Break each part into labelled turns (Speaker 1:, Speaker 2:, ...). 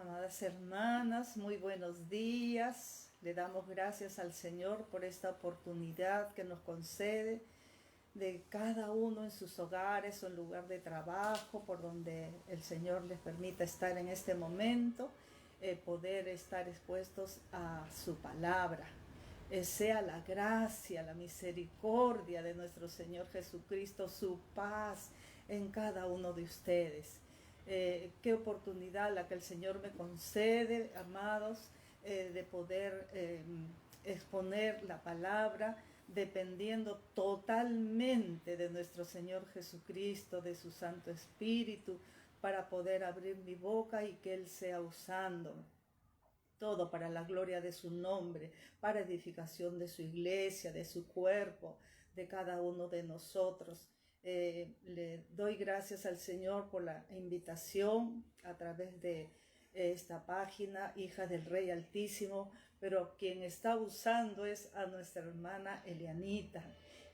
Speaker 1: Amadas hermanas, muy buenos días. Le damos gracias al Señor por esta oportunidad que nos concede de cada uno en sus hogares o en lugar de trabajo, por donde el Señor les permita estar en este momento, poder estar expuestos a su palabra. Sea la gracia, la misericordia de nuestro Señor Jesucristo, su paz en cada uno de ustedes. Qué oportunidad la que el Señor me concede, amados, de poder exponer la palabra, dependiendo totalmente de nuestro Señor Jesucristo, de su Santo Espíritu, para poder abrir mi boca y que Él sea usándome. Todo para la gloria de su nombre, para edificación de su iglesia, de su cuerpo, de cada uno de nosotros. Le doy gracias al Señor por la invitación a través de esta página, Hija del Rey Altísimo, pero quien está usando es a nuestra hermana Elianita,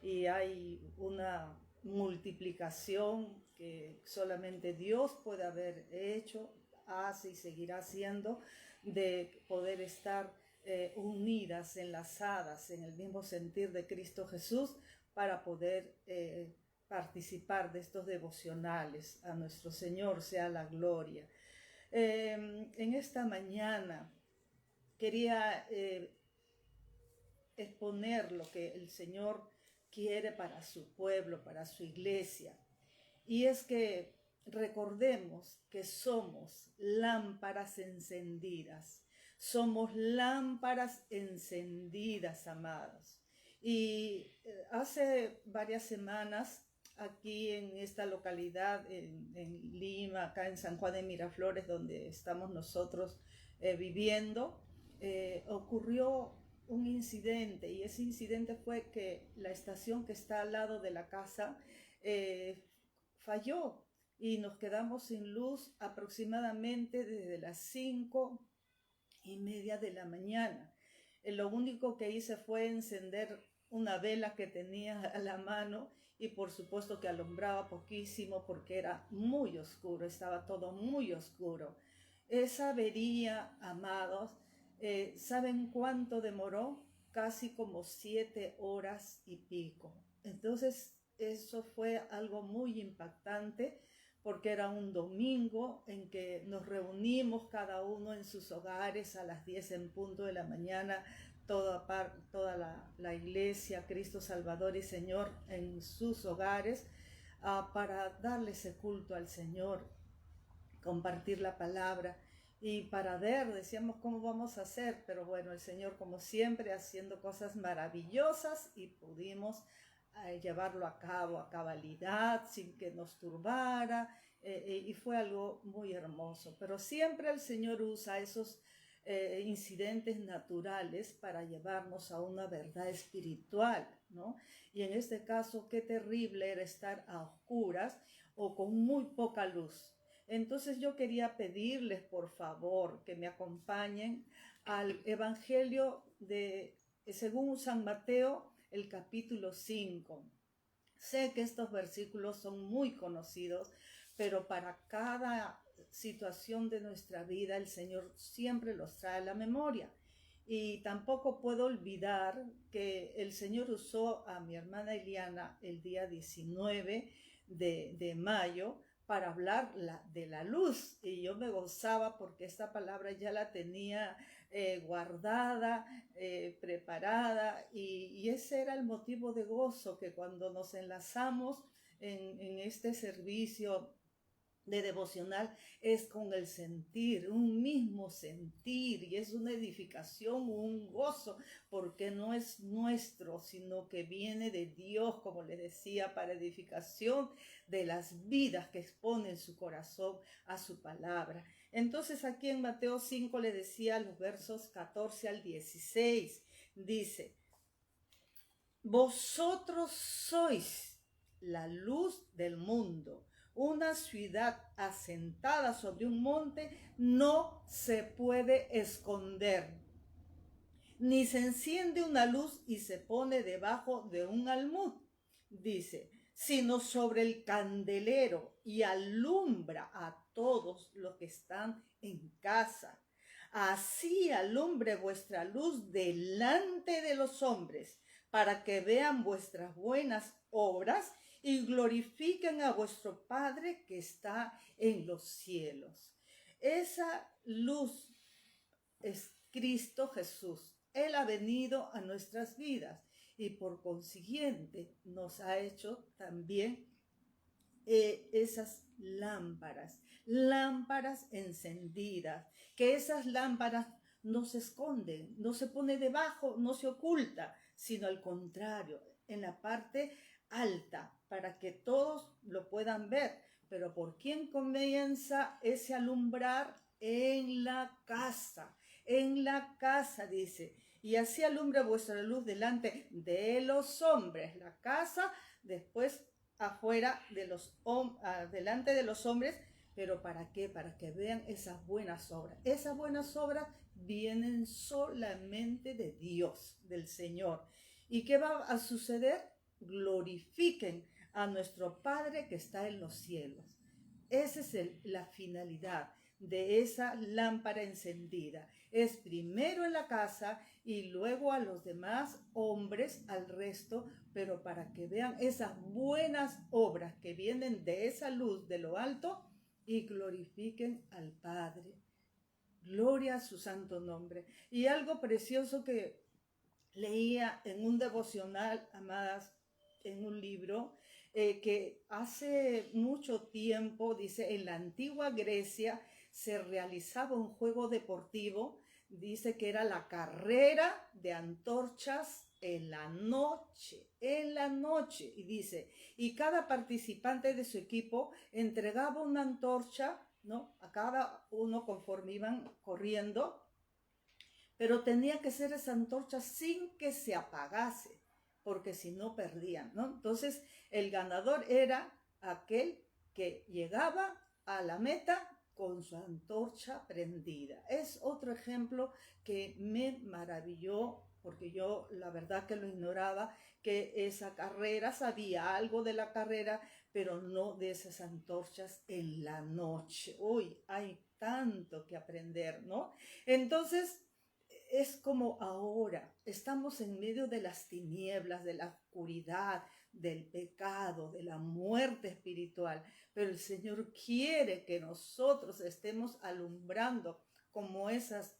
Speaker 1: y hay una multiplicación que solamente Dios puede haber hecho, hace y seguirá haciendo, de poder estar unidas, enlazadas en el mismo sentir de Cristo Jesús, para poder participar de estos devocionales. A nuestro Señor sea la gloria. En esta mañana quería exponer lo que el Señor quiere para su pueblo, para su iglesia. Y es que recordemos que somos lámparas encendidas. Somos lámparas encendidas, amados. Y hace varias semanas, aquí en esta localidad, en Lima, acá en San Juan de Miraflores, donde estamos nosotros viviendo, ocurrió un incidente, y ese incidente fue que la estación que está al lado de la casa falló, y nos quedamos sin luz aproximadamente desde las 5:30 de la mañana. Lo único que hice fue encender una vela que tenía a la mano, y por supuesto que alumbraba poquísimo porque era muy oscuro, estaba todo muy oscuro. Esa avería, amados, ¿saben cuánto demoró? Casi como 7 horas y pico. Entonces eso fue algo muy impactante, porque era un domingo en que nos reunimos cada uno en sus hogares a las 10 en punto de la mañana, toda la iglesia, Cristo Salvador y Señor, en sus hogares, para darle ese culto al Señor, compartir la palabra, y para ver, decíamos, cómo vamos a hacer, pero bueno, el Señor, como siempre, haciendo cosas maravillosas, y pudimos llevarlo a cabo a cabalidad, sin que nos turbara, y fue algo muy hermoso. Pero siempre el Señor usa esos incidentes naturales para llevarnos a una verdad espiritual, ¿no? Y en este caso, qué terrible era estar a oscuras o con muy poca luz. Entonces yo quería pedirles, por favor, que me acompañen al Evangelio según San Mateo, el capítulo 5. Sé que estos versículos son muy conocidos, pero para cada situación de nuestra vida el Señor siempre los trae a la memoria. Y tampoco puedo olvidar que el Señor usó a mi hermana Eliana el día 19 de mayo para hablar de la luz, y yo me gozaba porque esta palabra ya la tenía guardada, preparada, y ese era el motivo de gozo, que cuando nos enlazamos en este servicio de devocional, es con el sentir, un mismo sentir, y es una edificación, un gozo, porque no es nuestro, sino que viene de Dios, como les decía, para edificación de las vidas que exponen su corazón a su palabra. Entonces aquí en Mateo 5 le decía, los versos 14 al 16, dice: vosotros sois la luz del mundo. Una ciudad asentada sobre un monte no se puede esconder, ni se enciende una luz y se pone debajo de un almud, dice, sino sobre el candelero, y alumbra a todos los que están en casa. Así alumbre vuestra luz delante de los hombres, para que vean vuestras buenas obras y glorifiquen a vuestro Padre que está en los cielos. Esa luz es Cristo Jesús. Él ha venido a nuestras vidas y por consiguiente nos ha hecho también esas lámparas encendidas, que esas lámparas no se esconden, no se pone debajo, no se oculta, sino al contrario, en la parte alta, para que todos lo puedan ver. Pero ¿por quién comienza ese alumbrar? En la casa, dice. Y así alumbra vuestra luz delante de los hombres, la casa, después afuera delante de los hombres. ¿Pero para qué? Para que vean esas buenas obras. Esas buenas obras vienen solamente de Dios, del Señor. ¿Y qué va a suceder? Glorifiquen a nuestro Padre que está en los cielos. Esa es la finalidad de esa lámpara encendida. Es primero en la casa y luego a los demás hombres, al resto, pero para que vean esas buenas obras que vienen de esa luz de lo alto y glorifiquen al Padre. Gloria a su santo nombre. Y algo precioso que leía en un devocional, amadas, en un libro, que hace mucho tiempo, dice, en la antigua Grecia se realizaba un juego deportivo, dice que era la carrera de antorchas en la noche, y dice, y cada participante de su equipo entregaba una antorcha, ¿no? A cada uno conforme iban corriendo, pero tenía que ser esa antorcha sin que se apagase, porque si no perdían, ¿no? Entonces, el ganador era aquel que llegaba a la meta con su antorcha prendida. Es otro ejemplo que me maravilló, porque yo la verdad que lo ignoraba, que esa carrera, sabía algo de la carrera, pero no de esas antorchas en la noche. Uy, hay tanto que aprender, ¿no? Entonces, es como ahora, estamos en medio de las tinieblas, de la oscuridad, del pecado, de la muerte espiritual, pero el Señor quiere que nosotros estemos alumbrando como esas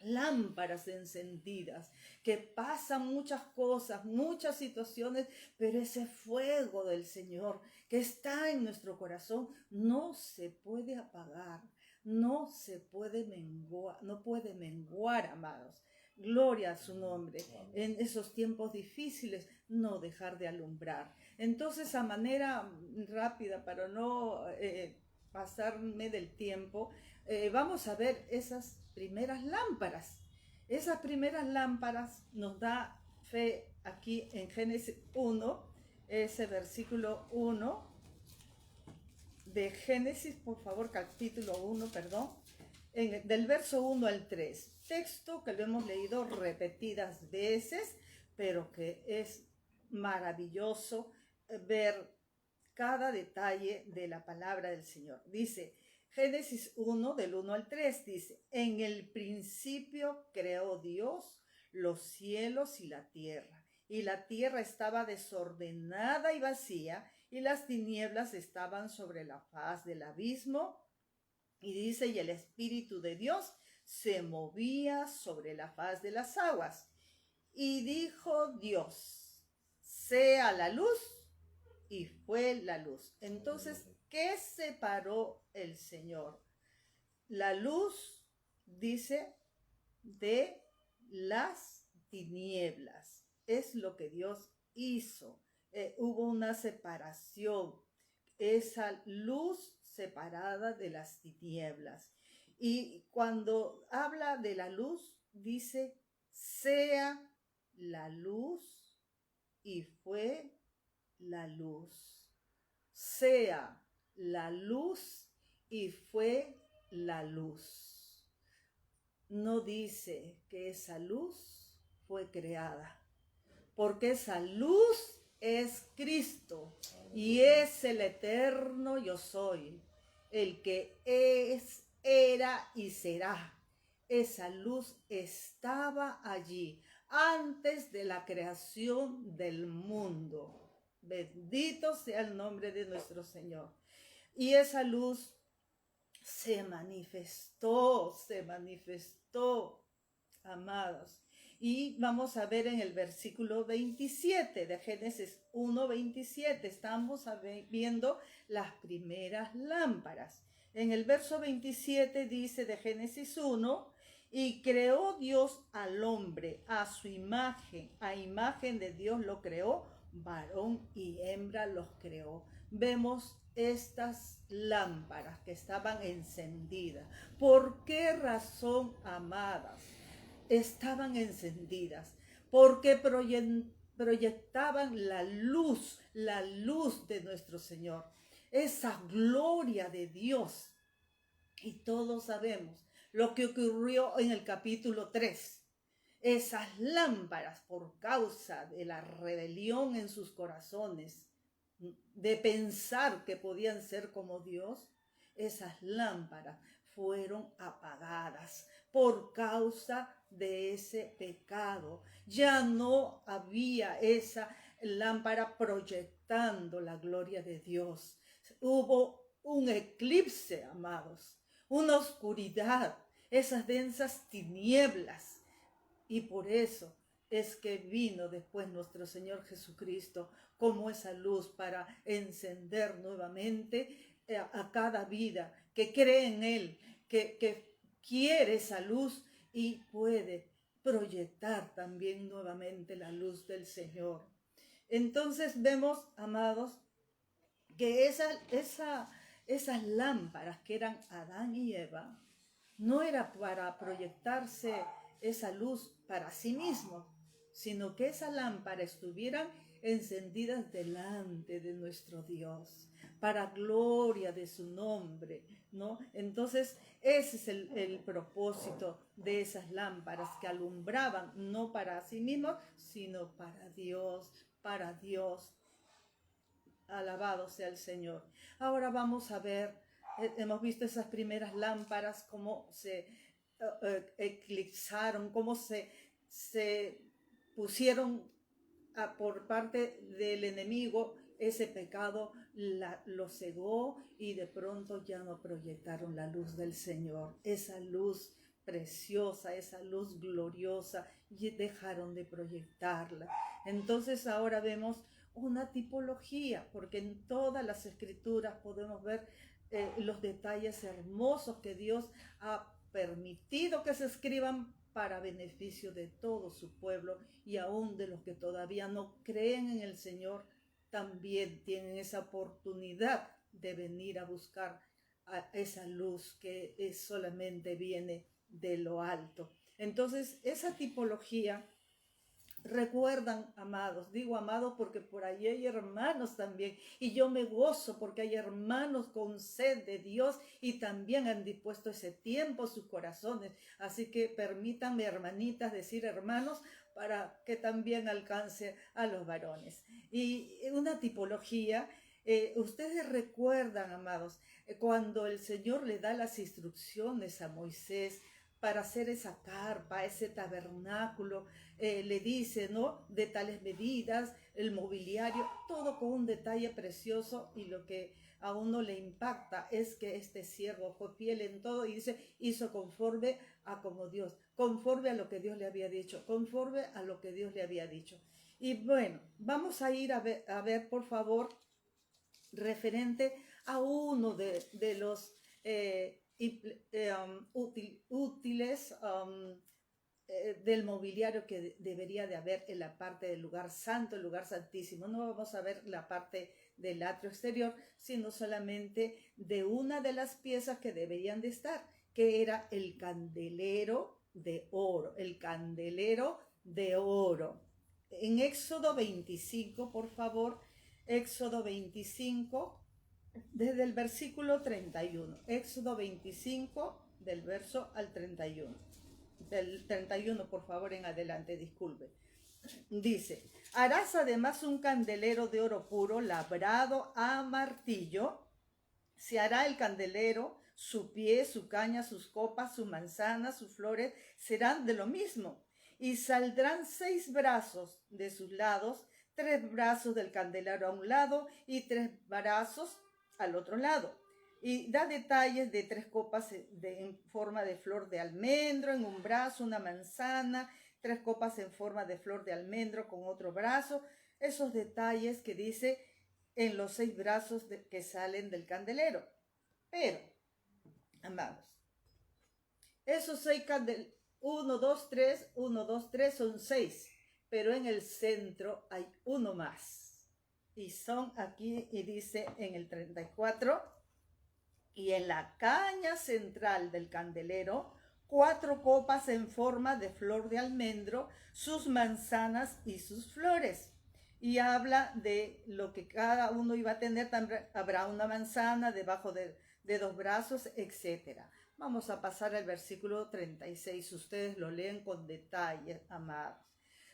Speaker 1: lámparas encendidas, que pasan muchas cosas, muchas situaciones, pero ese fuego del Señor que está en nuestro corazón no se puede apagar, no se puede menguar, no puede menguar, amados. Gloria a su nombre. En esos tiempos difíciles, no dejar de alumbrar. Entonces, a manera rápida, para no pasarme del tiempo, vamos a ver esas primeras lámparas. Esas primeras lámparas nos da fe aquí en Génesis 1, ese versículo 1 de Génesis, por favor, capítulo 1, perdón, del verso 1 al 3. Texto que lo hemos leído repetidas veces, pero que es maravilloso ver cada detalle de la palabra del Señor. Dice, Génesis 1, del 1 al 3, dice, en el principio creó Dios los cielos y la tierra estaba desordenada y vacía, y las tinieblas estaban sobre la faz del abismo, y dice, y el Espíritu de Dios se movía sobre la faz de las aguas. Y dijo Dios, sea la luz, y fue la luz. Entonces, ¿qué separó el Señor? La luz, dice, de las tinieblas. Es lo que Dios hizo. Hubo una separación. Esa luz separada de las tinieblas. Y cuando habla de la luz, dice, sea la luz, y fue la luz. Sea la luz, y fue la luz. No dice que esa luz fue creada, porque esa luz es Cristo y es el eterno yo soy. el que es, era y será. Esa luz estaba allí antes de la creación del mundo. Bendito sea el nombre de nuestro Señor. Y esa luz se manifestó, amados. Y vamos a ver en el versículo 27 de Génesis 1:27, estamos viendo las primeras lámparas. En el verso 27 dice de Génesis 1, y creó Dios al hombre a su imagen, a imagen de Dios lo creó, varón y hembra los creó. Vemos estas lámparas que estaban encendidas. ¿Por qué razón, amadas? Estaban encendidas porque proyectaban la luz de nuestro Señor, esa gloria de Dios. Y todos sabemos lo que ocurrió en el capítulo 3. Esas lámparas, por causa de la rebelión en sus corazones, de pensar que podían ser como Dios, esas lámparas fueron apagadas por causa de ese pecado. Ya no había esa lámpara proyectando la gloria de Dios. Hubo un eclipse, amados, una oscuridad, esas densas tinieblas. Y por eso es que vino después nuestro Señor Jesucristo como esa luz para encender nuevamente a cada vida que cree en Él, que quiere esa luz y puede proyectar también nuevamente la luz del Señor. Entonces vemos, amados, que esas lámparas que eran Adán y Eva, no era para proyectarse esa luz para sí mismos, sino que esa lámpara estuvieran encendidas delante de nuestro Dios, para gloria de su nombre, ¿no? Entonces, ese es el propósito de esas lámparas que alumbraban, no para sí mismos, sino para Dios, para Dios. Alabado sea el Señor. Ahora vamos a ver, hemos visto esas primeras lámparas, cómo se eclipsaron, cómo se pusieron por parte del enemigo. Ese pecado lo cegó y de pronto ya no proyectaron la luz del Señor, esa luz preciosa, esa luz gloriosa, y dejaron de proyectarla. Entonces ahora vemos una tipología, porque en todas las escrituras podemos ver los detalles hermosos que Dios ha permitido que se escriban para beneficio de todo su pueblo, y aún de los que todavía no creen en el Señor, también tienen esa oportunidad de venir a buscar a esa luz que solamente viene de lo alto. Entonces, esa tipología, recuerdan, amados, digo amados porque por ahí hay hermanos también, y yo me gozo porque hay hermanos con sed de Dios y también han dispuesto ese tiempo sus corazones. Así que permítanme, hermanitas, decir hermanos, para que también alcance a los varones. Y una tipología, ustedes recuerdan, amados, cuando el Señor le da las instrucciones a Moisés para hacer esa carpa, ese tabernáculo, le dice, ¿no?, de tales medidas, el mobiliario, todo con un detalle precioso. Y lo que a uno le impacta es que este siervo fue fiel en todo y dice, hizo conforme a como Dios, conforme a lo que Dios le había dicho, conforme a lo que Dios le había dicho. Y bueno, vamos a ir a ver por favor, referente a uno de los útiles del mobiliario que debería de haber en la parte del lugar santo, el lugar santísimo. No vamos a ver la parte del atrio exterior, sino solamente de una de las piezas que deberían de estar, que era el candelero de oro, el candelero de oro. En Éxodo 25, por favor, Éxodo 25, desde el versículo 31, Éxodo 25, del verso al 31. Del 31, por favor, en adelante, disculpe. Dice, harás además un candelero de oro puro labrado a martillo, Se hará el candelero, su pie, su caña, sus copas, sus manzanas, sus flores, serán de lo mismo. Y saldrán 6 brazos de sus lados, 3 brazos del candelero a un lado y 3 brazos al otro lado. Y da detalles de 3 copas en forma de flor de almendro en un brazo, una manzana, 3 copas en forma de flor de almendro con otro brazo. Esos detalles que dice en los 6 brazos que salen del candelero. Pero, amados, esos 6 candeleros, 1, 2, 3, 1, 2, 3 son 6, pero en el centro hay uno más. Y son aquí, y dice en el 34, y en la caña central del candelero, 4 copas en forma de flor de almendro, sus manzanas y sus flores. Y habla de lo que cada uno iba a tener. También habrá una manzana debajo de 2 brazos, etc. Vamos a pasar al versículo 36. Ustedes lo leen con detalle, amados.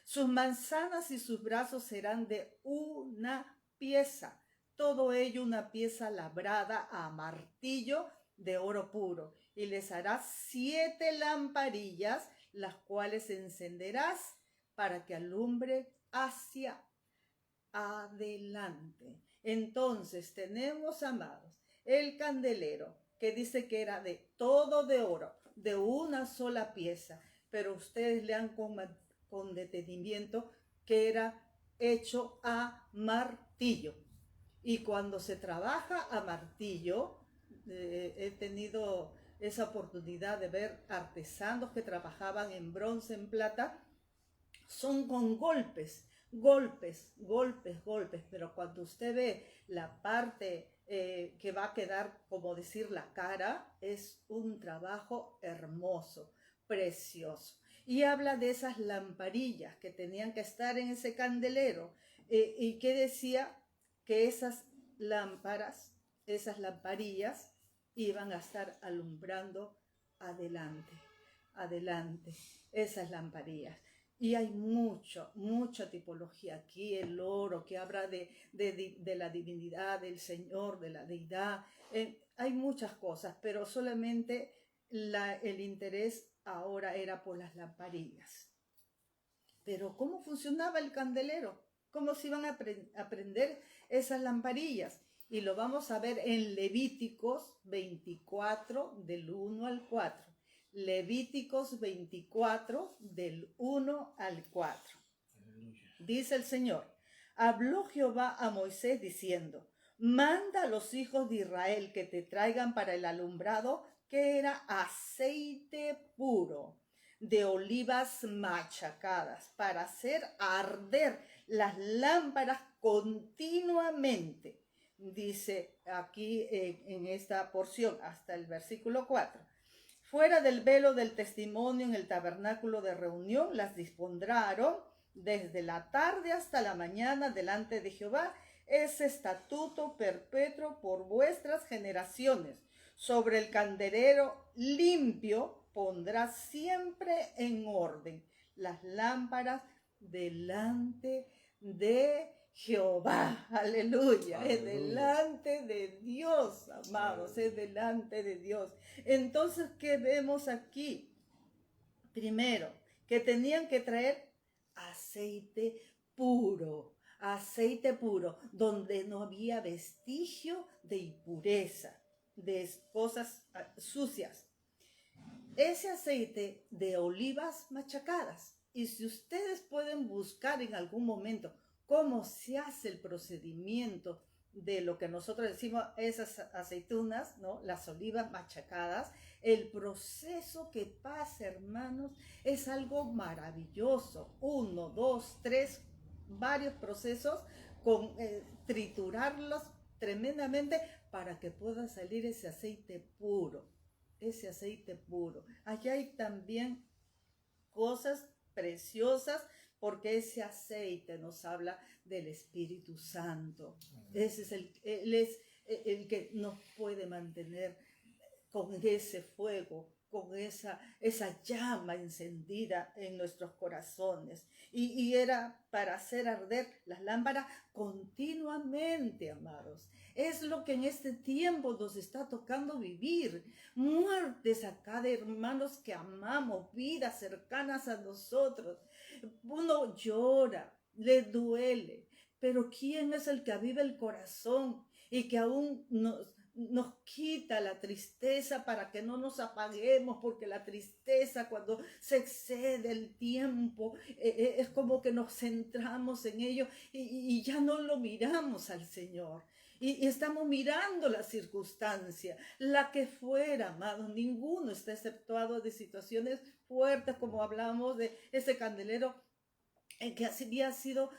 Speaker 1: Sus manzanas y sus brazos serán de una pieza, todo ello una pieza labrada a martillo de oro puro. Y les hará 7 lamparillas, las cuales encenderás para que alumbre hacia adelante. Entonces tenemos, amados, el candelero que dice que era de todo de oro, de una sola pieza, pero ustedes lean con detenimiento que era hecho a martillo. Y cuando se trabaja a martillo, he tenido esa oportunidad de ver artesanos que trabajaban en bronce, en plata, son con golpes, pero cuando usted ve la parte que va a quedar, como decir, la cara, es un trabajo hermoso, precioso. Y habla de esas lamparillas que tenían que estar en ese candelero, y que decía que esas lámparas, esas lamparillas, iban a estar alumbrando adelante, esas lamparillas. Y hay mucha tipología aquí, el oro que habla de la divinidad, del Señor, de la deidad. Hay muchas cosas, pero solamente el interés ahora era por las lamparillas. Pero ¿cómo funcionaba el candelero? ¿Cómo se iban a prender esas lamparillas? Y lo vamos a ver en Levíticos 24, del 1 al 4. Levíticos 24, del 1 al 4. Aleluya. Dice el Señor: habló Jehová a Moisés diciendo: manda a los hijos de Israel que te traigan para el alumbrado, que era aceite puro de olivas machacadas, para hacer arder las lámparas continuamente. Dice aquí en esta porción, hasta el versículo 4. Fuera del velo del testimonio en el tabernáculo de reunión las dispondrán desde la tarde hasta la mañana delante de Jehová. Es estatuto perpetuo por vuestras generaciones. Sobre el candelero limpio pondrás siempre en orden las lámparas delante de Jehová. Aleluya. Aleluya. Es delante de Dios, amados. Aleluya. Es delante de Dios. Entonces, ¿qué vemos aquí? Primero, que tenían que traer aceite puro, donde no había vestigio de impureza, de cosas sucias. Ese aceite de olivas machacadas. Y si ustedes pueden buscar en algún momento cómo se hace el procedimiento de lo que nosotros decimos esas aceitunas, ¿no? Las olivas machacadas, el proceso que pasa, hermanos, es algo maravilloso. 1, 2, 3, varios procesos con triturarlos tremendamente para que pueda salir ese aceite puro. Allá hay también cosas preciosas, porque ese aceite nos habla del Espíritu Santo. Ese es Él es el que nos puede mantener con ese fuego, con esa llama encendida en nuestros corazones. Y era para hacer arder las lámparas continuamente, amados. Es lo que en este tiempo nos está tocando vivir. Muertes acá de hermanos que amamos, vidas cercanas a nosotros. Uno llora, le duele, pero ¿quién es el que aviva el corazón y que aún nos quita la tristeza para que no nos apaguemos? Porque la tristeza, cuando se excede el tiempo, es como que nos centramos en ello y ya no lo miramos al Señor. Y estamos mirando la circunstancia, la que fuera, amados. Ninguno está exceptuado de situaciones fuertes, como hablamos de ese candelero en que había sido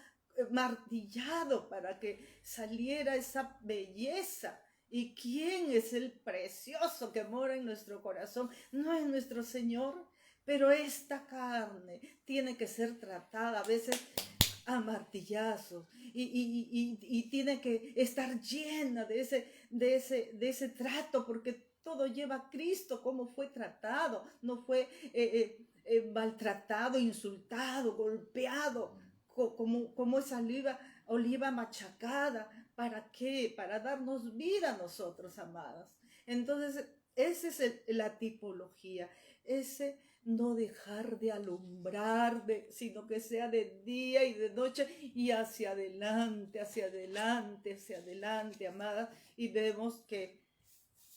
Speaker 1: martillado para que saliera esa belleza. ¿Y quién es el precioso que mora en nuestro corazón? No es nuestro Señor, pero esta carne tiene que ser tratada a veces a martillazos y tiene que estar llena de ese trato, porque todo lleva a Cristo, cómo fue tratado, no fue maltratado, insultado, golpeado, como esa oliva machacada. ¿Para qué? Para darnos vida a nosotros, amadas. Entonces, esa es la tipología, ese no dejar de alumbrar, sino que sea de día y de noche y hacia adelante, hacia adelante, hacia adelante, amadas. Y vemos que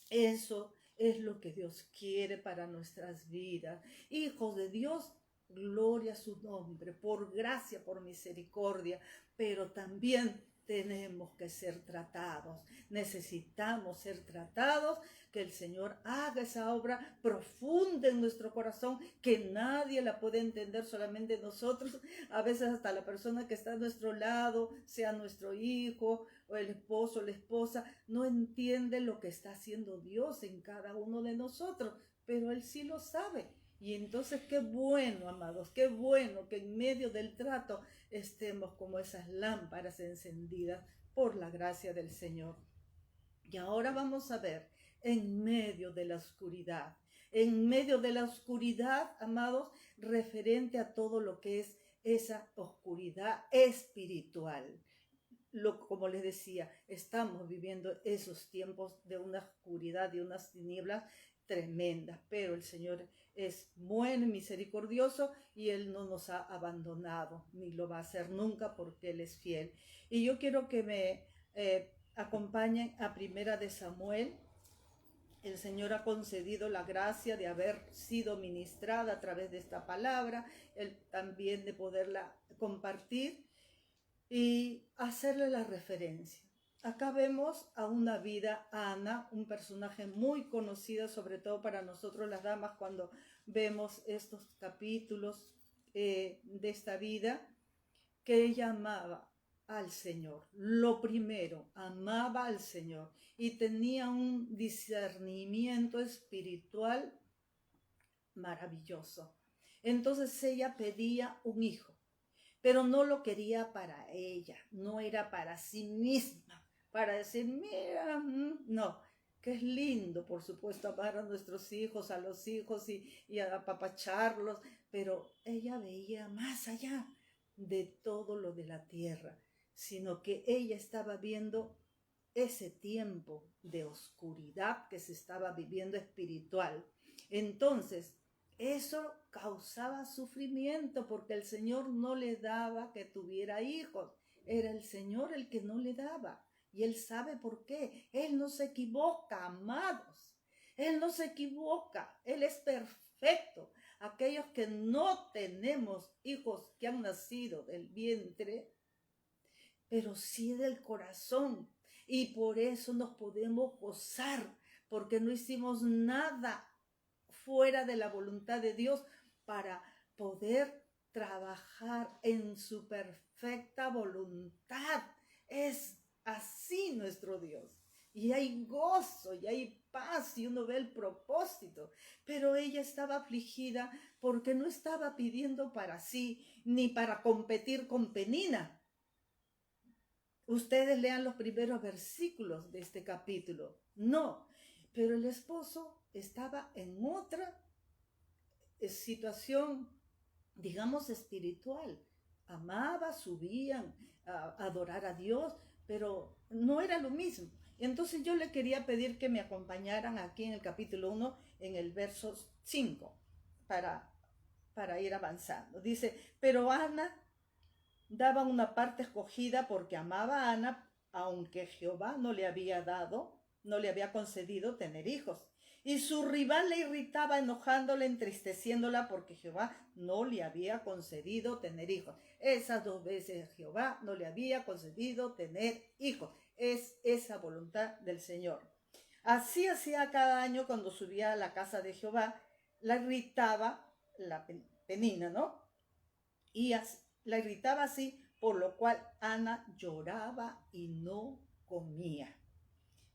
Speaker 1: eso es lo que Dios quiere para nuestras vidas. Hijos de Dios, gloria a su nombre, por gracia, por misericordia, pero también tenemos que ser tratados. Necesitamos ser tratados, que el Señor haga esa obra profunda en nuestro corazón, que nadie la puede entender, solamente nosotros. A veces hasta la persona que está a nuestro lado, sea nuestro hijo o el esposo o la esposa, no entiende lo que está haciendo Dios en cada uno de nosotros, pero Él sí lo sabe. Y entonces qué bueno, amados, qué bueno que en medio del trato estemos como esas lámparas encendidas por la gracia del Señor. Y ahora vamos a ver, en medio de la oscuridad, amados, referente a todo lo que es esa oscuridad espiritual. Como les decía, estamos viviendo esos tiempos de una oscuridad, de unas tinieblas tremendas, pero el Señor es bueno y misericordioso y Él no nos ha abandonado, ni lo va a hacer nunca, porque Él es fiel. Y yo quiero que me acompañen a Primera de Samuel. El Señor ha concedido la gracia de haber sido ministrada a través de esta palabra, también de poderla compartir y hacerle la referencia. Acá vemos a una vida, a Ana, un personaje muy conocido, sobre todo para nosotros las damas, cuando vemos estos capítulos de esta vida, que ella amaba al Señor. Lo primero, amaba al Señor y tenía un discernimiento espiritual maravilloso. Entonces ella pedía un hijo, pero no lo quería para ella, no era para sí misma, para decir, mira, no, que es lindo, por supuesto, amar a nuestros hijos, a los hijos y apapacharlos, pero ella veía más allá de todo lo de la tierra, sino que ella estaba viendo ese tiempo de oscuridad que se estaba viviendo espiritual. Entonces, eso causaba sufrimiento, porque el Señor no le daba que tuviera hijos. Era el Señor el que no le daba. Y Él sabe por qué. Él no se equivoca, amados. Él no se equivoca. Él es perfecto. Aquellos que no tenemos hijos que han nacido del vientre, pero sí del corazón. Y por eso nos podemos gozar, porque no hicimos nada fuera de la voluntad de Dios para poder trabajar en su perfecta voluntad. Es así nuestro Dios. Y hay gozo, y hay paz, y uno ve el propósito. Pero ella estaba afligida porque no estaba pidiendo para sí, ni para competir con Penina. Ustedes lean los primeros versículos de este capítulo. No, pero el esposo estaba en otra situación, digamos, espiritual. Amaba, subían a adorar a Dios, pero no era lo mismo. Entonces yo le quería pedir que me acompañaran aquí en el capítulo 1, en el verso 5, para ir avanzando. Dice, pero Ana daba una parte escogida porque amaba a Ana, aunque Jehová no le había concedido tener hijos. Y su rival le irritaba, enojándola, entristeciéndola, porque Jehová no le había concedido tener hijos. Esas 2 veces Jehová no le había concedido tener hijos. Es esa voluntad del Señor. Así hacía cada año cuando subía a la casa de Jehová, la irritaba la Penina, ¿no? Y la irritaba así, por lo cual Ana lloraba y no comía.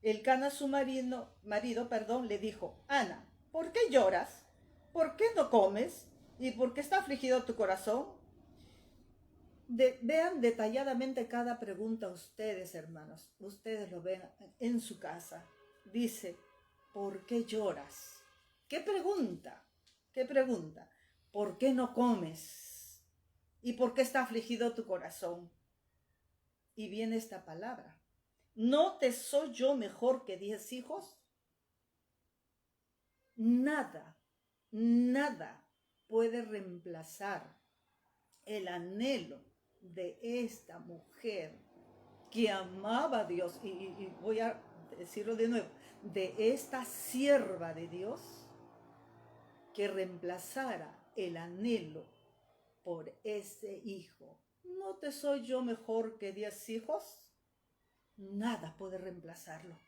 Speaker 1: Elcana, su marido, le dijo, Ana, ¿por qué lloras? ¿Por qué no comes? ¿Y por qué está afligido tu corazón? Vean detalladamente cada pregunta ustedes, hermanos. Ustedes lo ven en su casa. Dice, ¿por qué lloras? ¿Qué pregunta? ¿Qué pregunta? ¿Por qué no comes? ¿Y por qué está afligido tu corazón? Y viene esta palabra. ¿No te soy yo mejor que 10 hijos? Nada puede reemplazar el anhelo de esta mujer que amaba a Dios, y voy a decirlo de nuevo, de esta sierva de Dios, que reemplazara el anhelo por ese hijo. ¿No te soy yo mejor que 10 hijos? Nada puede reemplazarlo.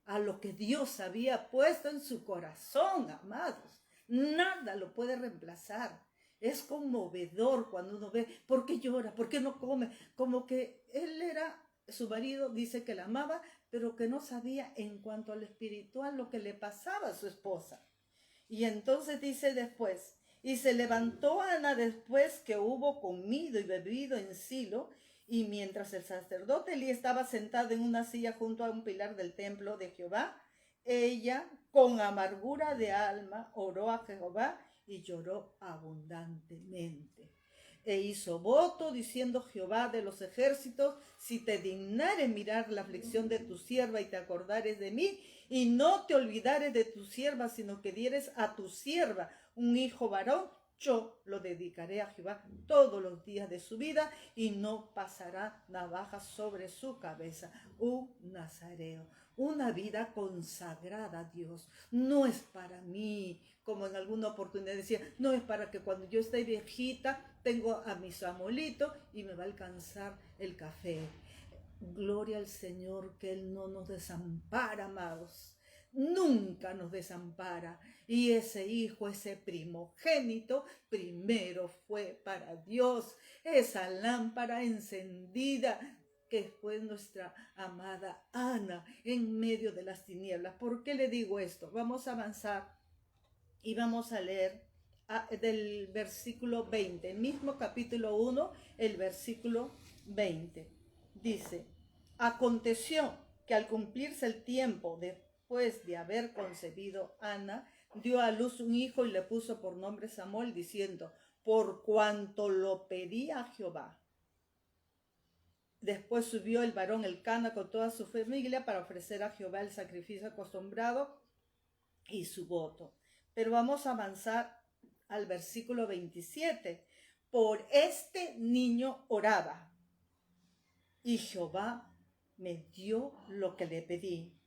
Speaker 1: A lo que Dios había puesto en su corazón, amados. Nada lo puede reemplazar. Es conmovedor cuando uno ve, ¿por qué llora? ¿Por qué no come? Como que él era, su marido dice que la amaba, pero que no sabía en cuanto al espiritual lo que le pasaba a su esposa. Y entonces dice después, y se levantó Ana después que hubo comido y bebido en Silo, y mientras el sacerdote Elí estaba sentado en una silla junto a un pilar del templo de Jehová, ella, con amargura de alma, oró a Jehová y lloró abundantemente. E hizo voto diciendo, Jehová de los ejércitos, si te dignares mirar la aflicción de tu sierva y te acordares de mí, y no te olvidares de tu sierva, sino que dieres a tu sierva un hijo varón, yo lo dedicaré a Jehová todos los días de su vida y no pasará navaja sobre su cabeza. Un nazareo, una vida consagrada a Dios. No es para mí, como en alguna oportunidad decía, no es para que cuando yo esté viejita tengo a mi Samuelito y me va a alcanzar el café. Gloria al Señor, que Él no nos desampara, amados. Nunca nos desampara. Y ese hijo, ese primogénito, primero fue para Dios. Esa lámpara encendida que fue nuestra amada Ana en medio de las tinieblas. ¿Por qué le digo esto? Vamos a avanzar y vamos a leer del versículo 20, el mismo capítulo 1, el versículo 20. Dice, aconteció que al cumplirse el tiempo después de haber concebido Ana, dio a luz un hijo y le puso por nombre Samuel, diciendo, por cuanto lo pedía a Jehová. Después subió el varón Elcana con toda su familia para ofrecer a Jehová el sacrificio acostumbrado y su voto. Pero vamos a avanzar al versículo 27. Por este niño oraba, y Jehová me dio lo que le pedí.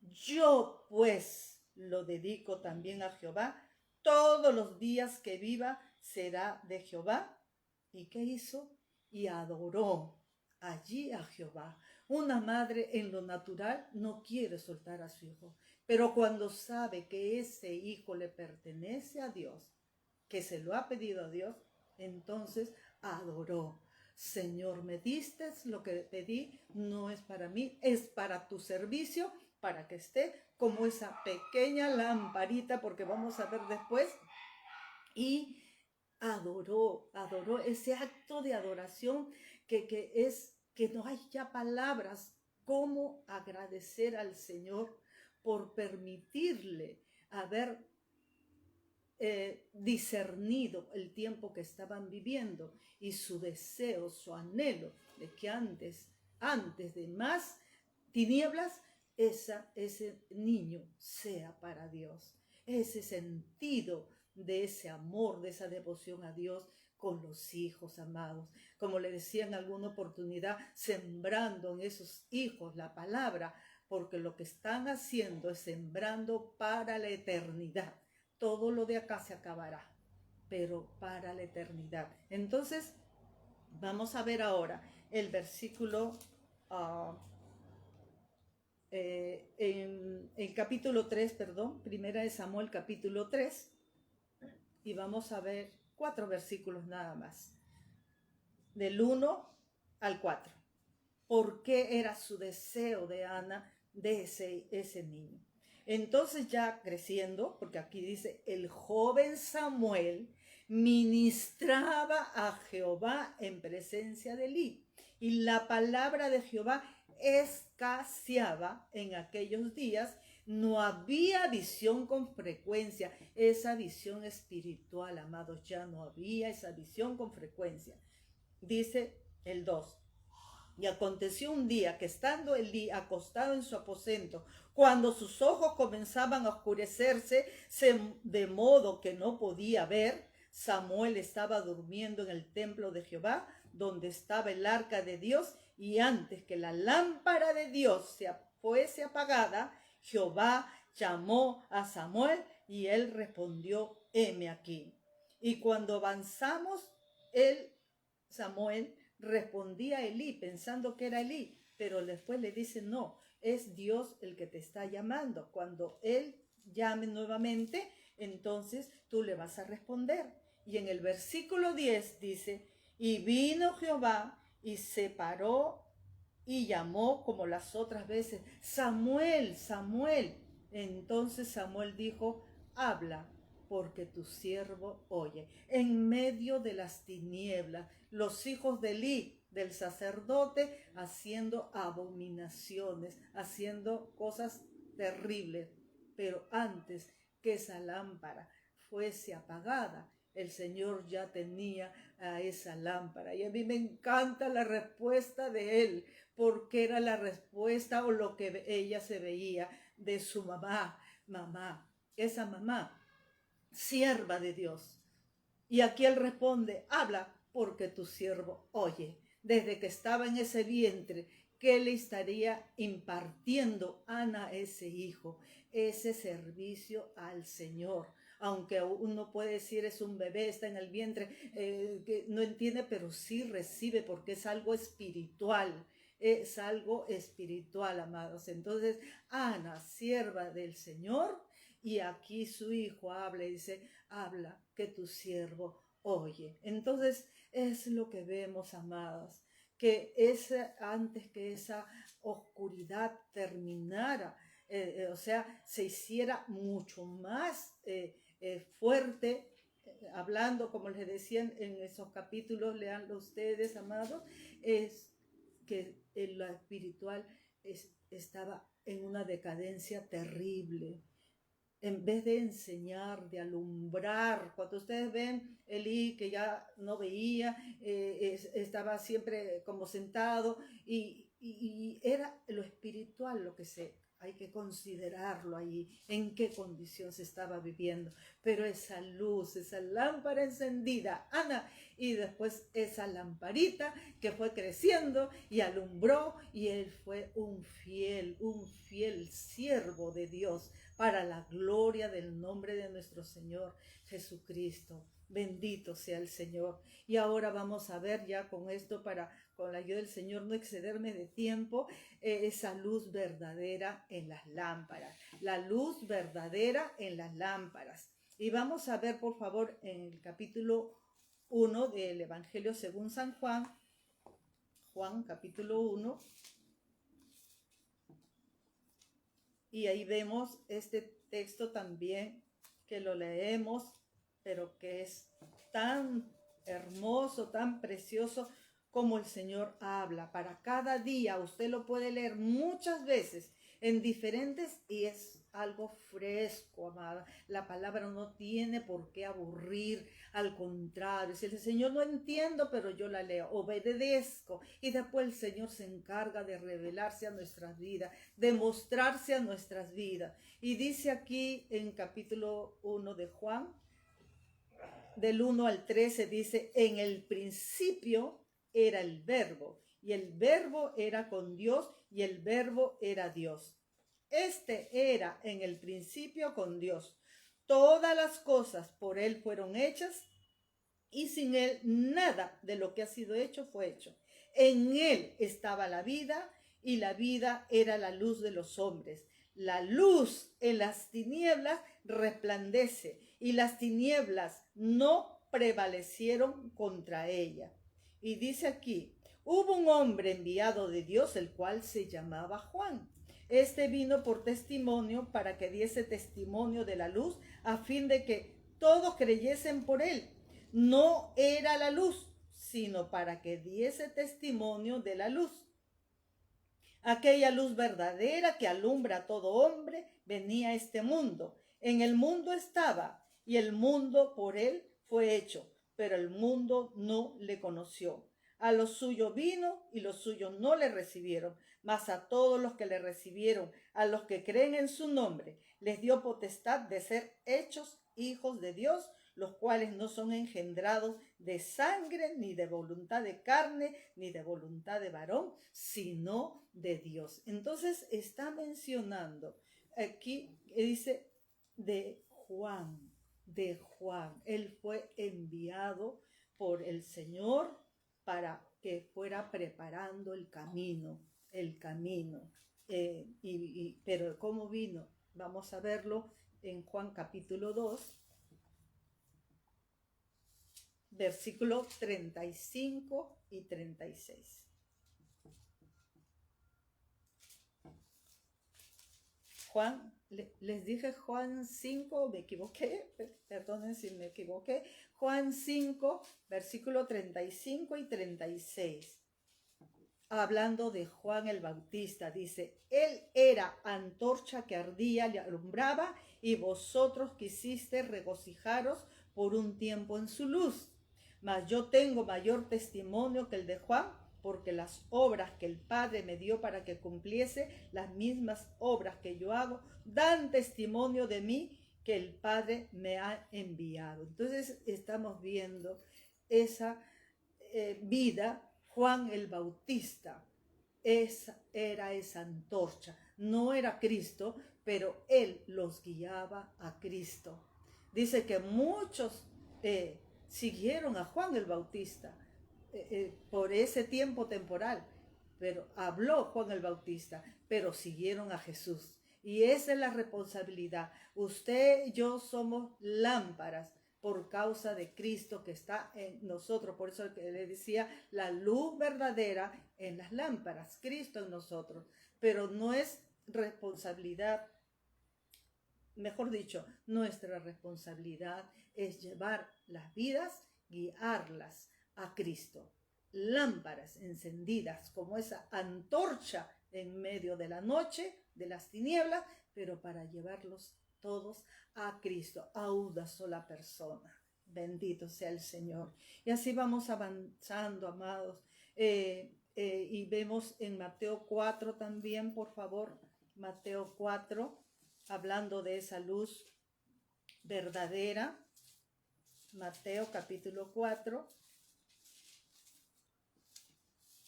Speaker 1: Yo pues lo dedico también a Jehová. Todos los días que viva será de Jehová. ¿Y qué hizo? Y adoró allí a Jehová. Una madre en lo natural no quiere soltar a su hijo, pero cuando sabe que ese hijo le pertenece a Dios, que se lo ha pedido a Dios, entonces adoró. Señor, me diste lo que pedí, no es para mí, es para tu servicio, para que esté como esa pequeña lamparita, porque vamos a ver después. Y adoró ese acto de adoración que no hay ya palabras cómo agradecer al Señor por permitirle haber discernido el tiempo que estaban viviendo y su deseo, su anhelo de que antes de más tinieblas, ese niño sea para Dios. Ese sentido de ese amor, de esa devoción a Dios con los hijos amados. Como le decía en alguna oportunidad, sembrando en esos hijos la palabra, porque lo que están haciendo es sembrando para la eternidad. Todo lo de acá se acabará, pero para la eternidad. Entonces, vamos a ver ahora el versículo en el capítulo 3, perdón, primera de Samuel capítulo 3, y vamos a ver 4 versículos nada más, del 1 al 4. ¿Por qué era su deseo de Ana de ese niño? Entonces ya creciendo, porque aquí dice, el joven Samuel ministraba a Jehová en presencia de Elí, y la palabra de Jehová escaseaba en aquellos días. No había visión con frecuencia, esa visión espiritual, amados, ya no había esa visión con frecuencia. Dice el 2. Y aconteció un día que estando Elí acostado en su aposento, cuando sus ojos comenzaban a oscurecerse, de modo que no podía ver, Samuel estaba durmiendo en el templo de Jehová, donde estaba el arca de Dios, y antes que la lámpara de Dios fuese apagada, Jehová llamó a Samuel, y él respondió, heme aquí. Y cuando avanzamos, Samuel respondía a Elí pensando que era Elí, pero después le dice, no, es Dios el que te está llamando. Cuando él llame nuevamente, entonces tú le vas a responder. Y en el versículo 10 dice, y vino Jehová y se paró y llamó como las otras veces, Samuel, Samuel. Entonces Samuel dijo, habla, porque tu siervo oye. En medio de las tinieblas, los hijos de Elí, del sacerdote, haciendo abominaciones, haciendo cosas terribles. Pero antes que esa lámpara fuese apagada, el Señor ya tenía a esa lámpara. Y a mí me encanta la respuesta de él, porque era la respuesta o lo que ella se veía de su mamá. Esa mamá, sierva de Dios. Y aquí él responde, habla, porque tu siervo oye. Desde que estaba en ese vientre, ¿qué le estaría impartiendo Ana a ese hijo? Ese servicio al Señor. Aunque uno puede decir es un bebé, está en el vientre, que no entiende, pero sí recibe, porque es algo espiritual. Es algo espiritual, amados. Entonces, Ana, sierva del Señor, y aquí su hijo habla y dice, habla, que tu siervo oye. Entonces es lo que vemos, amados, que antes que esa oscuridad terminara, o sea, se hiciera mucho más fuerte, hablando, como les decía en esos capítulos, leanlo ustedes, amados, es que en lo espiritual estaba en una decadencia terrible. En vez de enseñar, de alumbrar, cuando ustedes ven Elí que ya no veía, estaba siempre como sentado, y era lo espiritual lo que hay que considerarlo ahí, en qué condición se estaba viviendo. Pero esa luz, esa lámpara encendida, Ana, y después esa lamparita que fue creciendo y alumbró, y él fue un fiel siervo de Dios, para la gloria del nombre de nuestro Señor Jesucristo. Bendito sea el Señor. Y ahora vamos a ver ya con esto, con la ayuda del Señor, no excederme de tiempo, esa luz verdadera en las lámparas. La luz verdadera en las lámparas. Y vamos a ver, por favor, en el capítulo 1 del Evangelio según San Juan, Juan capítulo 1, y ahí vemos este texto también, que lo leemos, pero que es tan hermoso, tan precioso, como el Señor habla. Para cada día usted lo puede leer muchas veces en diferentes, y es algo fresco, amada. La palabra no tiene por qué aburrir, al contrario. Si el Señor no entiendo, pero yo la leo, obedezco. Y después el Señor se encarga de revelarse a nuestras vidas, de mostrarse a nuestras vidas. Y dice aquí en capítulo 1 de Juan, del 1 al 13, dice, en el principio era el verbo, y el verbo era con Dios, y el verbo era Dios. Este era en el principio con Dios. Todas las cosas por él fueron hechas, y sin él nada de lo que ha sido hecho fue hecho. En él estaba la vida, y la vida era la luz de los hombres. La luz en las tinieblas resplandece, y las tinieblas no prevalecieron contra ella. Y dice aquí, hubo un hombre enviado de Dios, el cual se llamaba Juan. Este vino por testimonio, para que diese testimonio de la luz, a fin de que todos creyesen por él. No era la luz, sino para que diese testimonio de la luz. Aquella luz verdadera que alumbra a todo hombre venía a este mundo. En el mundo estaba, y el mundo por él fue hecho, pero el mundo no le conoció. A lo suyo vino, y los suyos no le recibieron, mas a todos los que le recibieron, a los que creen en su nombre, les dio potestad de ser hechos hijos de Dios, los cuales no son engendrados de sangre, ni de voluntad de carne, ni de voluntad de varón, sino de Dios. Entonces está mencionando aquí, dice de Juan. Él fue enviado por el Señor para que fuera preparando el camino. Pero ¿cómo vino? Vamos a verlo en Juan capítulo 2. Versículo 35 y 36. Juan, les dije Juan 5, me equivoqué, perdonen si me equivoqué. Juan 5, versículo 35 y 36. Hablando de Juan el Bautista, dice, él era antorcha que ardía y alumbraba, y vosotros quisiste regocijaros por un tiempo en su luz. Mas yo tengo mayor testimonio que el de Juan, porque las obras que el Padre me dio para que cumpliese, las mismas obras que yo hago, dan testimonio de mí, que el Padre me ha enviado. Entonces estamos viendo esa vida. Juan el Bautista era esa antorcha. No era Cristo, pero él los guiaba a Cristo. Dice que muchos siguieron a Juan el Bautista por ese tiempo temporal, pero habló Juan el Bautista, pero siguieron a Jesús. Y esa es la responsabilidad. Usted y yo somos lámparas por causa de Cristo que está en nosotros. Por eso le decía, la luz verdadera en las lámparas, Cristo en nosotros. Pero no es responsabilidad, mejor dicho, nuestra responsabilidad es llevar las vidas, guiarlas a Cristo. Lámparas encendidas como esa antorcha en medio de la noche, de las tinieblas, pero para llevarlos todos a Cristo, a una sola persona. Bendito sea el Señor. Y así vamos avanzando, amados. Y vemos en Mateo 4 también, por favor, Mateo 4, hablando de esa luz verdadera. Mateo capítulo 4.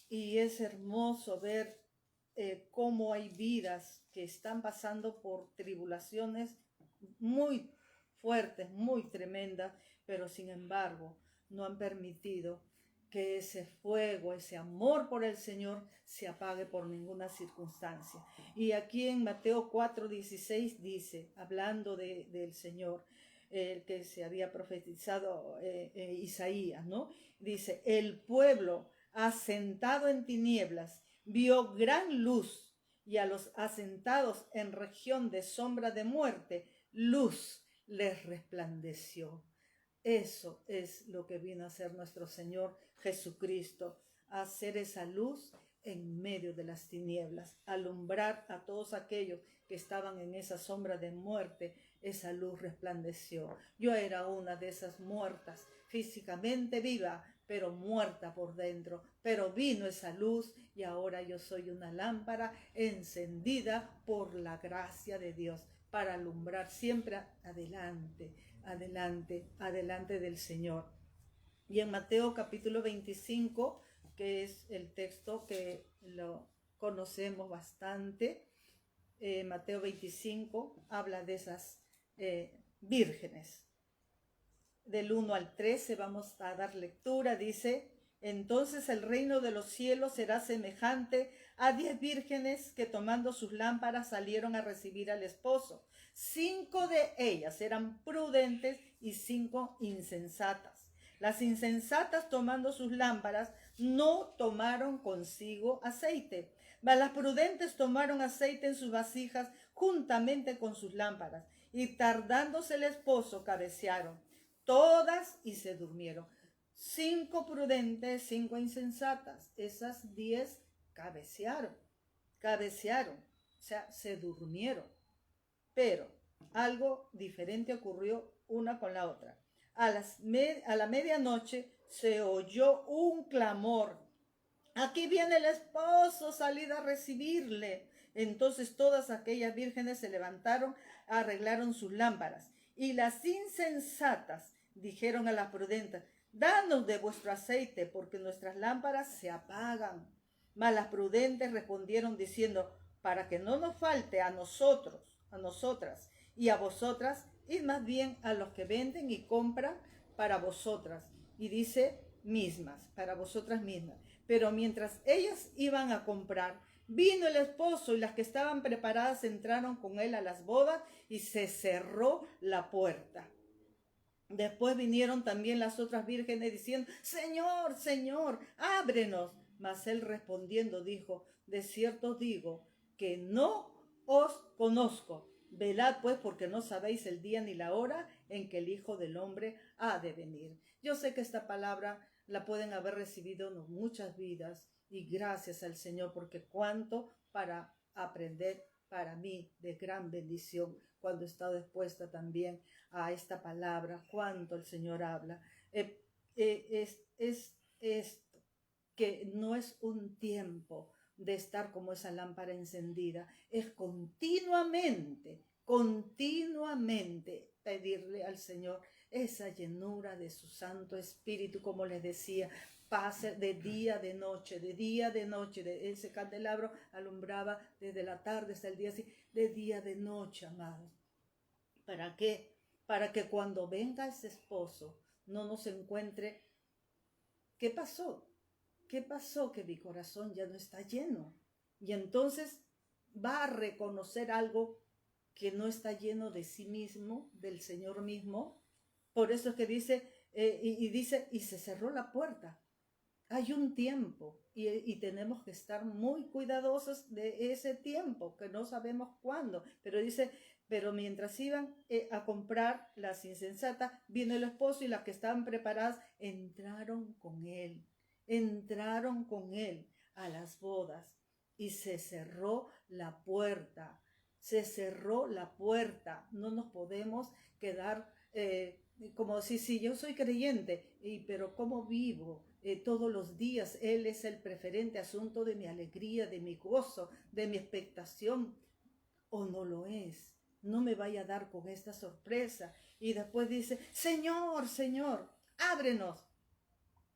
Speaker 1: Y es hermoso ver cómo hay vidas que están pasando por tribulaciones muy fuertes, muy tremendas, pero sin embargo no han permitido que ese fuego, ese amor por el Señor se apague por ninguna circunstancia. Y aquí en Mateo 4:16 dice, hablando del Señor, que se había profetizado Isaías, ¿no? Dice, el pueblo asentado en tinieblas vio gran luz, y a los asentados en región de sombra de muerte, luz les resplandeció. Eso es lo que vino a hacer nuestro Señor Jesucristo, a hacer esa luz en medio de las tinieblas, alumbrar a todos aquellos que estaban en esa sombra de muerte. Esa luz resplandeció. Yo era una de esas muertas, físicamente viva, pero muerta por dentro. Pero vino esa luz y ahora yo soy una lámpara encendida por la gracia de Dios para alumbrar siempre adelante, adelante, adelante del Señor. Y en Mateo capítulo 25, que es el texto que lo conocemos bastante, Mateo 25 habla de esas vírgenes. Del 1 al 13 vamos a dar lectura. Dice: entonces el reino de los cielos será semejante a 10 vírgenes que tomando sus lámparas salieron a recibir al esposo. 5 de ellas eran prudentes y 5 insensatas. Las insensatas, tomando sus lámparas, no tomaron consigo aceite, mas las prudentes tomaron aceite en sus vasijas juntamente con sus lámparas, y tardándose el esposo cabecearon todas y se durmieron. 5 prudentes, 5 insensatas. Esas 10 cabecearon, o sea, se durmieron. Pero algo diferente ocurrió una con la otra. A la medianoche se oyó un clamor: aquí viene el esposo, salid a recibirle. Entonces todas aquellas vírgenes se levantaron, arreglaron sus lámparas. Y las insensatas dijeron a las prudentes: danos de vuestro aceite, porque nuestras lámparas se apagan. Mas las prudentes respondieron diciendo: para que no nos falte a nosotras y a vosotras, id más bien a los que venden y compran para vosotras. Y dice mismas, para vosotras mismas. Pero mientras ellas iban a comprar, vino el esposo, y las que estaban preparadas entraron con él a las bodas, y se cerró la puerta. Después vinieron también las otras vírgenes diciendo: Señor, Señor, ábrenos. Mas él respondiendo dijo: de cierto os digo que no os conozco. Velad pues, porque no sabéis el día ni la hora en que el Hijo del Hombre ha de venir. Yo sé que esta palabra la pueden haber recibido en muchas vidas, y gracias al Señor, porque cuánto para aprender para mí de gran bendición cuando he estado expuesta también a esta palabra, cuánto el Señor habla. Es esto, que no es un tiempo de estar como esa lámpara encendida, es continuamente pedirle al Señor esa llenura de su Santo Espíritu, como les decía, pase de día, de noche, de ese candelabro alumbraba desde la tarde hasta el día, así, de día, de noche, amados. ¿Para qué? Para que cuando venga ese esposo no nos encuentre: ¿qué pasó? ¿Qué pasó? Que mi corazón ya no está lleno. Y entonces va a reconocer algo que no está lleno de sí mismo, del Señor mismo. Por eso es que dice, y se cerró la puerta. Hay un tiempo y tenemos que estar muy cuidadosos de ese tiempo, que no sabemos cuándo. Pero dice: pero mientras iban a comprar las insensatas, vino el esposo, y las que estaban preparadas entraron con él a las bodas, y se cerró la puerta. No nos podemos quedar como si yo soy creyente, pero ¿cómo vivo? Todos los días Él es el preferente asunto de mi alegría, de mi gozo, de mi expectación, o no lo es. No me vaya a dar con esta sorpresa. Y después dice: Señor, Señor, ábrenos.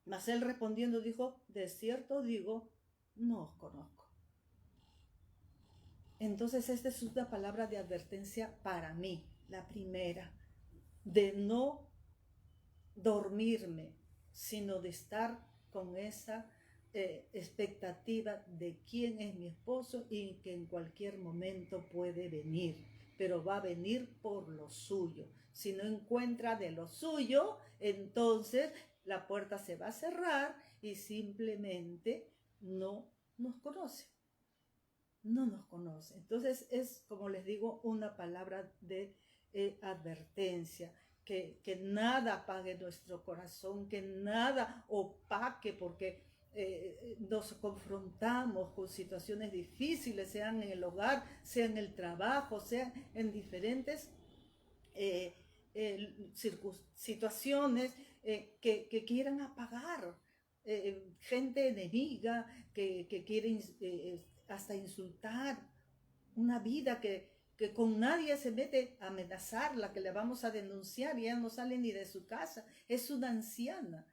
Speaker 1: Mas él respondiendo dijo: de cierto digo, no os conozco. Entonces esta es una palabra de advertencia para mí, la primera, de no dormirme, sino de estar con esa expectativa de quién es mi esposo, y que en cualquier momento puede venir, pero va a venir por lo suyo. Si no encuentra de lo suyo, entonces la puerta se va a cerrar y simplemente no nos conoce. Entonces es, como les digo, una palabra de advertencia. Que nada apague nuestro corazón, que nada opaque, porque nos confrontamos con situaciones difíciles, sean en el hogar, sea en el trabajo, sea en diferentes situaciones que quieran apagar, gente enemiga que quiere hasta insultar, una vida que con nadie se mete a amenazarla, que le vamos a denunciar y ella no sale ni de su casa, es una anciana.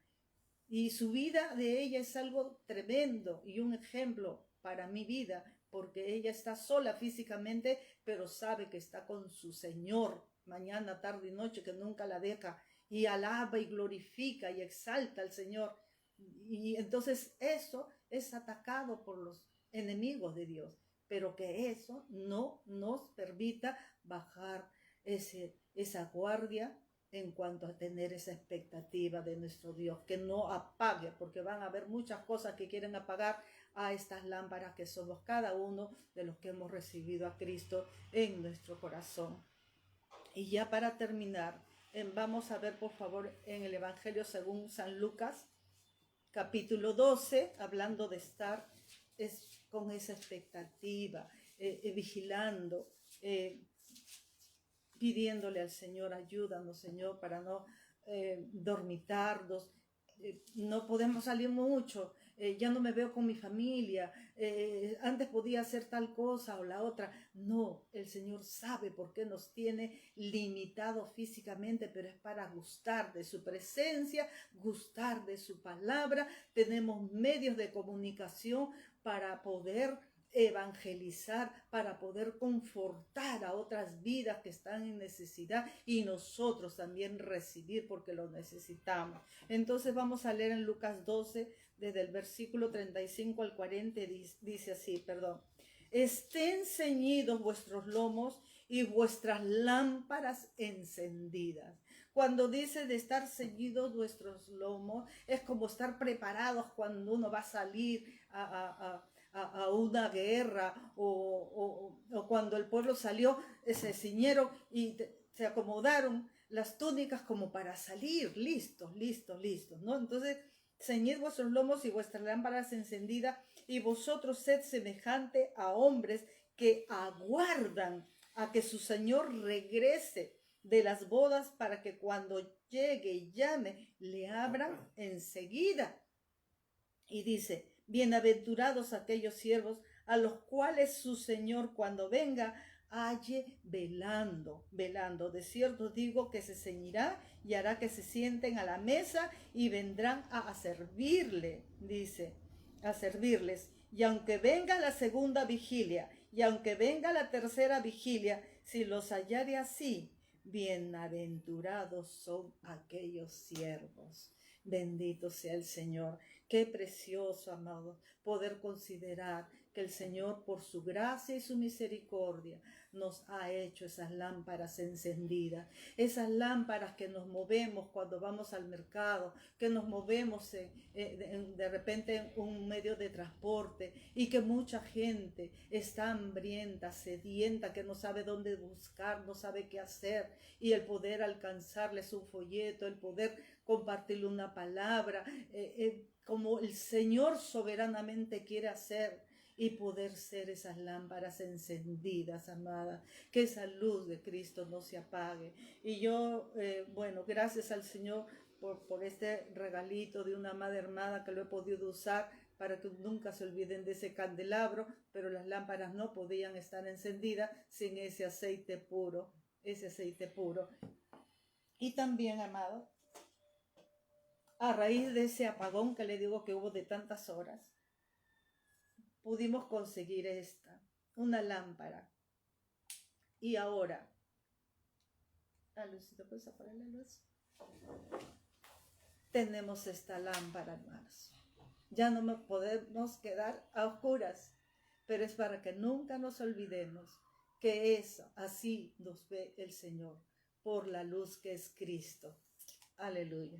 Speaker 1: Y su vida de ella es algo tremendo y un ejemplo para mi vida, porque ella está sola físicamente, pero sabe que está con su Señor mañana, tarde y noche, que nunca la deja, y alaba y glorifica y exalta al Señor. Y entonces eso es atacado por los enemigos de Dios, pero que eso no nos permita bajar esa guardia en cuanto a tener esa expectativa de nuestro Dios, que no apague, porque van a haber muchas cosas que quieren apagar a estas lámparas que somos cada uno de los que hemos recibido a Cristo en nuestro corazón. Y ya para terminar, vamos a ver por favor en el Evangelio según San Lucas, capítulo 12, hablando de estar con esa expectativa, vigilando, pidiéndole al Señor, ayúdanos Señor para no dormitarnos, no podemos salir mucho, ya no me veo con mi familia, antes podía hacer tal cosa o la otra. No, el Señor sabe por qué nos tiene limitados físicamente, pero es para gustar de su presencia, gustar de su palabra. Tenemos medios de comunicación para poder evangelizar, para poder confortar a otras vidas que están en necesidad y nosotros también recibir porque lo necesitamos. Entonces vamos a leer en Lucas 12 desde el versículo 35 al 40, dice así, estén ceñidos vuestros lomos y vuestras lámparas encendidas. Cuando dice de estar ceñidos vuestros lomos, es como estar preparados cuando uno va a salir a una guerra o cuando el pueblo salió, se ciñeron y se acomodaron las túnicas como para salir, listos, ¿no? Entonces, ceñid vuestros lomos y vuestras lámparas encendidas, y vosotros sed semejante a hombres que aguardan a que su Señor regrese de las bodas, para que cuando llegue y llame, le abran enseguida. Y dice, bienaventurados aquellos siervos a los cuales su Señor cuando venga halle velando. De cierto digo que se ceñirá y hará que se sienten a la mesa y vendrán a servirle, dice, a servirles. Y aunque venga la segunda vigilia y aunque venga la tercera vigilia, si los hallare así, bienaventurados son aquellos siervos. Bendito sea el Señor. Qué precioso, amado, poder considerar que el Señor, por su gracia y su misericordia, nos ha hecho esas lámparas encendidas, esas lámparas que nos movemos cuando vamos al mercado, que nos movemos de repente en un medio de transporte, y que mucha gente está hambrienta, sedienta, que no sabe dónde buscar, no sabe qué hacer, y el poder alcanzarles un folleto, el poder compartirle una palabra, como el Señor soberanamente quiere hacer, y poder ser esas lámparas encendidas, amada, que esa luz de Cristo no se apague. Y yo, gracias al Señor por este regalito de una amada hermana que lo he podido usar para que nunca se olviden de ese candelabro, pero las lámparas no podían estar encendidas sin ese aceite puro, Y también, amado, a raíz de ese apagón que le digo que hubo de tantas horas, pudimos conseguir una lámpara. Y ahora, Lucita, ¿puedes apagar la luz? Tenemos esta lámpara, hermanos. Ya no podemos quedar a oscuras, pero es para que nunca nos olvidemos que así nos ve el Señor, por la luz que es Cristo. Aleluya.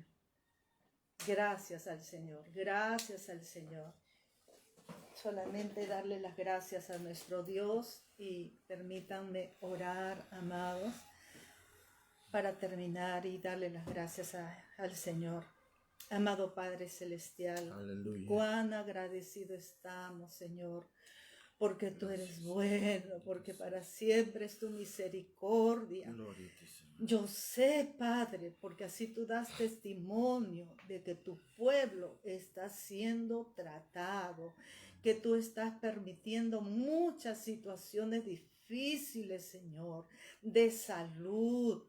Speaker 1: Gracias al Señor, gracias al Señor. Solamente darle las gracias a nuestro Dios, y permítanme orar, amados, para terminar y darle las gracias al Señor. Amado Padre Celestial,
Speaker 2: Aleluya.
Speaker 1: cuán agradecido estamos, Señor, porque tú eres bueno, porque para siempre es tu misericordia.
Speaker 2: Gloria a ti, Señor.
Speaker 1: Yo sé, Padre, porque así tú das testimonio de que tu pueblo está siendo tratado, que tú estás permitiendo muchas situaciones difíciles, Señor, de salud,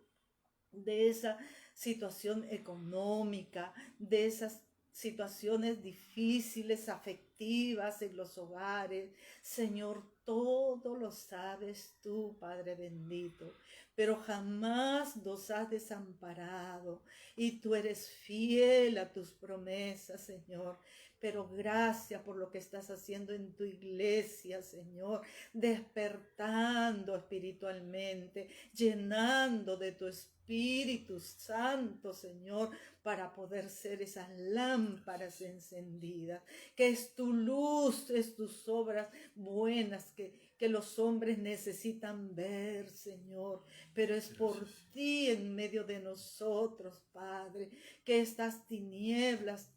Speaker 1: de esa situación económica, de esas situaciones difíciles, afectivas en los hogares. Señor, todo lo sabes tú, Padre bendito, pero jamás nos has desamparado y tú eres fiel a tus promesas, Señor. Pero gracias por lo que estás haciendo en tu iglesia, Señor, despertando espiritualmente, llenando de tu Espíritu Santo, Señor, para poder ser esas lámparas encendidas, que es tu luz, es tus obras buenas que los hombres necesitan ver, Señor, pero es por ti en medio de nosotros, Padre, que estas tinieblas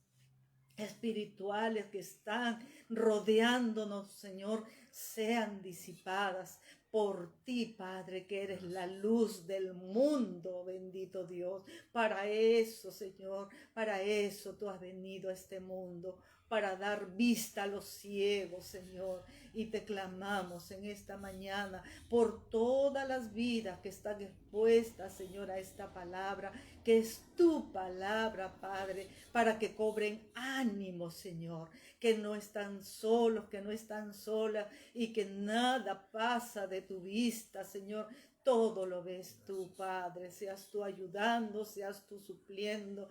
Speaker 1: espirituales que están rodeándonos, Señor, sean disipadas por ti, Padre, que eres la luz del mundo, bendito Dios. Para eso, Señor, para eso tú has venido a este mundo, para dar vista a los ciegos, Señor. Y te clamamos en esta mañana por todas las vidas que están expuestas, Señor, a esta palabra, que es tu palabra, Padre, para que cobren ánimo, Señor, que no están solos, que no están solas y que nada pasa de tu vista, Señor. Todo lo ves tú, Padre, seas tú ayudando, seas tú supliendo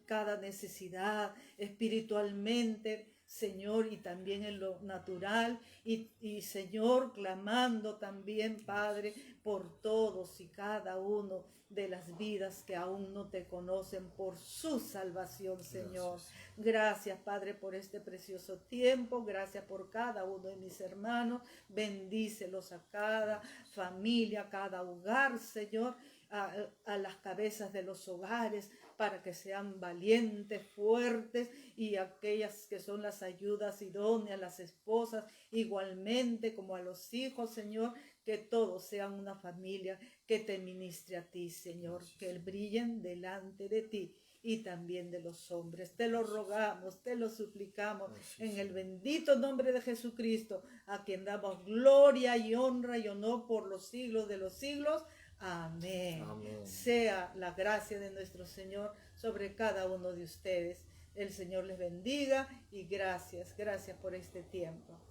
Speaker 1: cada necesidad espiritualmente, Señor, y también en lo natural, y Señor, clamando también, Padre, por todos y cada uno de las vidas que aún no te conocen, por su salvación, Señor. Gracias, Padre, por este precioso tiempo. Gracias por cada uno de mis hermanos. Bendícelos a cada familia, a cada hogar, Señor, a las cabezas de los hogares, para que sean valientes, fuertes, y aquellas que son las ayudas idóneas, las esposas, igualmente como a los hijos, Señor, que todos sean una familia que te ministre a ti, Señor, que brillen delante de ti y también de los hombres. Te lo rogamos, te lo suplicamos en el bendito nombre de Jesucristo, a quien damos gloria y honra y honor por los siglos de los siglos. Amén.
Speaker 2: Amén.
Speaker 1: Sea la gracia de nuestro Señor sobre cada uno de ustedes. El Señor les bendiga y gracias por este tiempo.